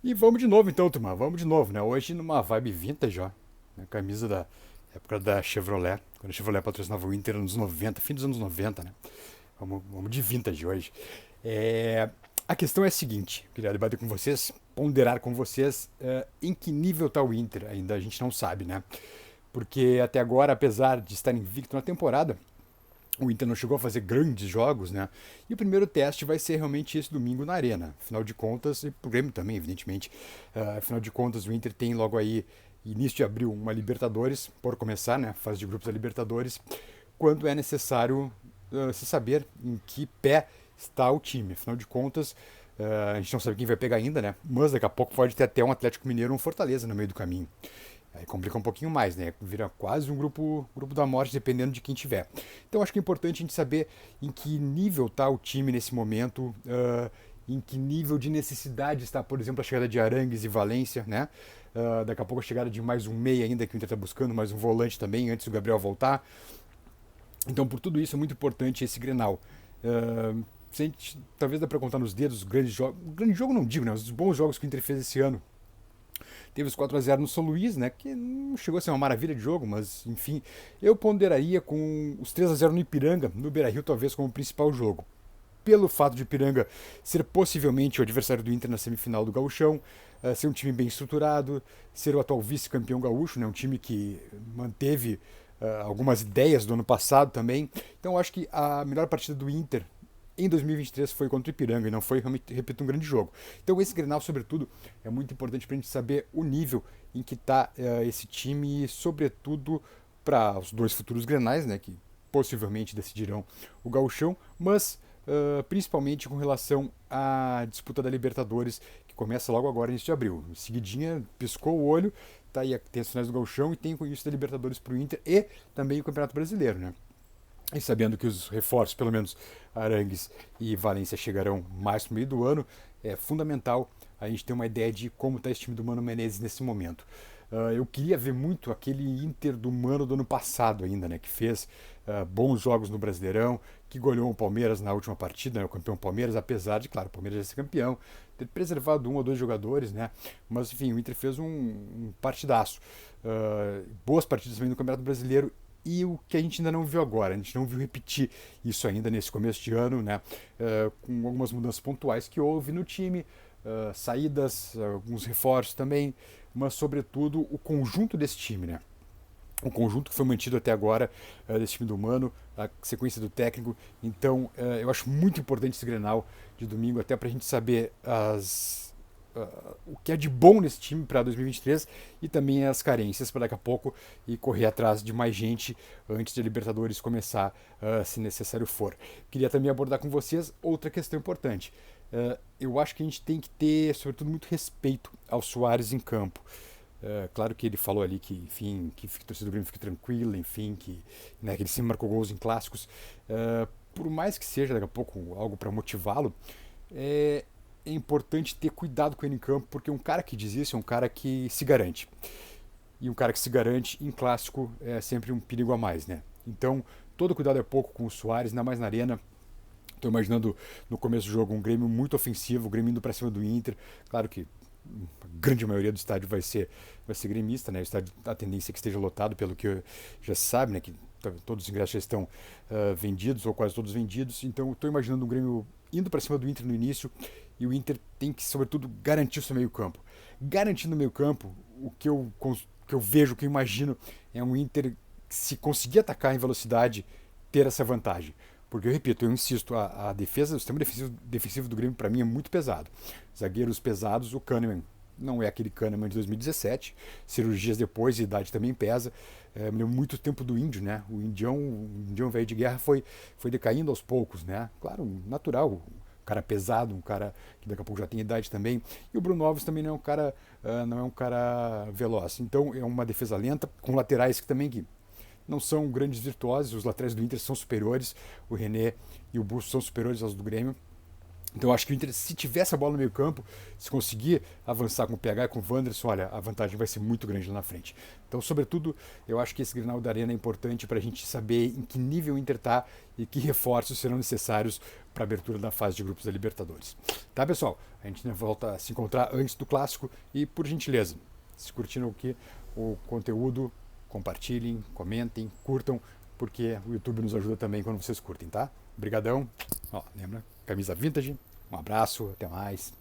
E vamos de novo então, turma. Vamos de novo, né? Hoje numa vibe vintage, ó. A camisa da época da Chevrolet. Quando a Chevrolet patrocinava o Inter nos 90, fim dos anos 90, né? Vamos de vintage hoje. A questão é a seguinte, queria debater com vocês, ponderar com vocês em que nível está o Inter. Ainda a gente não sabe, né? Porque até agora, apesar de estar invicto na temporada, o Inter não chegou a fazer grandes jogos, né? E o primeiro teste vai ser realmente esse domingo na Arena. Afinal de contas, e pro Grêmio também, evidentemente. Afinal de contas, o Inter tem logo aí, início de abril, uma Libertadores, por começar, né? Fase de grupos da Libertadores, quando é necessário se saber em que pé está o time. Afinal de contas, a gente não sabe quem vai pegar ainda, né? Mas daqui a pouco pode ter até um Atlético Mineiro ou um Fortaleza no meio do caminho. Aí complica um pouquinho mais, né? Vira quase um grupo da morte, dependendo de quem tiver. Então acho que é importante a gente saber em que nível está o time nesse momento, em que nível de necessidade está, por exemplo, a chegada de Arangues e Valência, né? Daqui a pouco a chegada de mais um meia ainda que o Inter está buscando, mais um volante também, antes do Gabriel voltar. Então, por tudo isso, é muito importante esse Grenal. Se a gente, talvez dá para contar nos dedos os grandes jogos. Grande jogo não digo, né? Os bons jogos que o Inter fez esse ano. Teve os 4-0 no São Luís, né? Que não chegou a ser uma maravilha de jogo, mas enfim. Eu ponderaria com os 3-0 no Ipiranga, no Beira-Rio, talvez como o principal jogo. Pelo fato de Ipiranga ser possivelmente o adversário do Inter na semifinal do Gauchão, ser um time bem estruturado, ser o atual vice-campeão gaúcho, né? Um time que manteve algumas ideias do ano passado também. Então eu acho que a melhor partida do Inter em 2023 foi contra o Ipiranga e não foi, repito, um grande jogo. Então esse Grenal, sobretudo, é muito importante para a gente saber o nível em que está esse time, sobretudo para os dois futuros Grenais, né, que possivelmente decidirão o gauchão, mas principalmente com relação à disputa da Libertadores, que começa logo agora, início de abril. Em seguidinha, piscou o olho, tá aí, tem as finais do gauchão e tem o início da Libertadores para o Inter e também o Campeonato Brasileiro, né? E sabendo que os reforços, pelo menos Arangues e Valência, chegarão mais no meio do ano, é fundamental a gente ter uma ideia de como está esse time do Mano Menezes nesse momento. Eu queria ver muito aquele Inter do Mano do ano passado ainda, né? Que fez bons jogos no Brasileirão, que goleou o Palmeiras na última partida, né, o campeão Palmeiras, apesar de, claro, o Palmeiras já ser campeão, ter preservado um ou dois jogadores, né? Mas enfim, o Inter fez um partidaço. Boas partidas também no Campeonato Brasileiro e o que a gente ainda não viu agora, a gente não viu repetir isso ainda nesse começo de ano, né? Com algumas mudanças pontuais que houve no time, saídas, alguns reforços também, mas sobretudo o conjunto desse time, né? O conjunto que foi mantido até agora desse time do Mano, a sequência do técnico. Então, eu acho muito importante esse Grenal de domingo, até para a gente saber o que é de bom nesse time para 2023 e também as carências para daqui a pouco e correr atrás de mais gente antes de a Libertadores começar, se necessário for. Queria também abordar com vocês outra questão importante. Eu acho que a gente tem que ter, sobretudo, muito respeito ao Soares em campo. Claro que ele falou ali que, enfim, que a torcida do Grêmio fique tranquila, enfim, né, que ele sempre marcou gols em clássicos. Por mais que seja daqui a pouco algo para motivá-lo, é importante ter cuidado com ele em campo, porque um cara que diz isso é um cara que se garante. E um cara que se garante em clássico é sempre um perigo a mais, né? Então, todo cuidado é pouco com o Soares, ainda mais na arena. Estou imaginando no começo do jogo um Grêmio muito ofensivo, o Grêmio indo para cima do Inter. Claro que a grande maioria do estádio vai ser gremista, né? O estádio, a tendência é que esteja lotado, pelo que já se sabe, né? Que todos os ingressos já estão vendidos, ou quase todos vendidos. Então, estou imaginando um Grêmio indo para cima do Inter no início, e o Inter tem que, sobretudo, garantir o seu meio-campo. Garantindo o meio-campo, o que eu vejo, o que eu imagino, é um Inter que, se conseguir atacar em velocidade, ter essa vantagem. Porque eu repito, eu insisto, a defesa, o sistema defensivo do Grêmio para mim é muito pesado. Zagueiros pesados, o Kahneman não é aquele Kahneman de 2017, cirurgias depois, a idade também pesa. Me lembro muito tempo do Índio, né? O Indião velho de guerra foi decaindo aos poucos, né? Claro, natural, um cara pesado, um cara que daqui a pouco já tem idade também. E o Bruno Alves também não é um cara veloz. Então é uma defesa lenta, com laterais que também que não são grandes virtuosos, os laterais do Inter são superiores, o René e o Busto são superiores aos do Grêmio. Então eu acho que o Inter, se tiver essa bola no meio campo, se conseguir avançar com o PH e com o Wanderson, olha, a vantagem vai ser muito grande lá na frente. Então, sobretudo, eu acho que esse Grenal da Arena é importante para a gente saber em que nível o Inter está e que reforços serão necessários para a abertura da fase de grupos da Libertadores. Tá, pessoal? A gente volta a se encontrar antes do Clássico e, por gentileza, se curtiram o conteúdo, compartilhem, comentem, curtam, porque o YouTube nos ajuda também quando vocês curtem, tá? Obrigadão. Ó, lembra? Camisa vintage. Um abraço, até mais.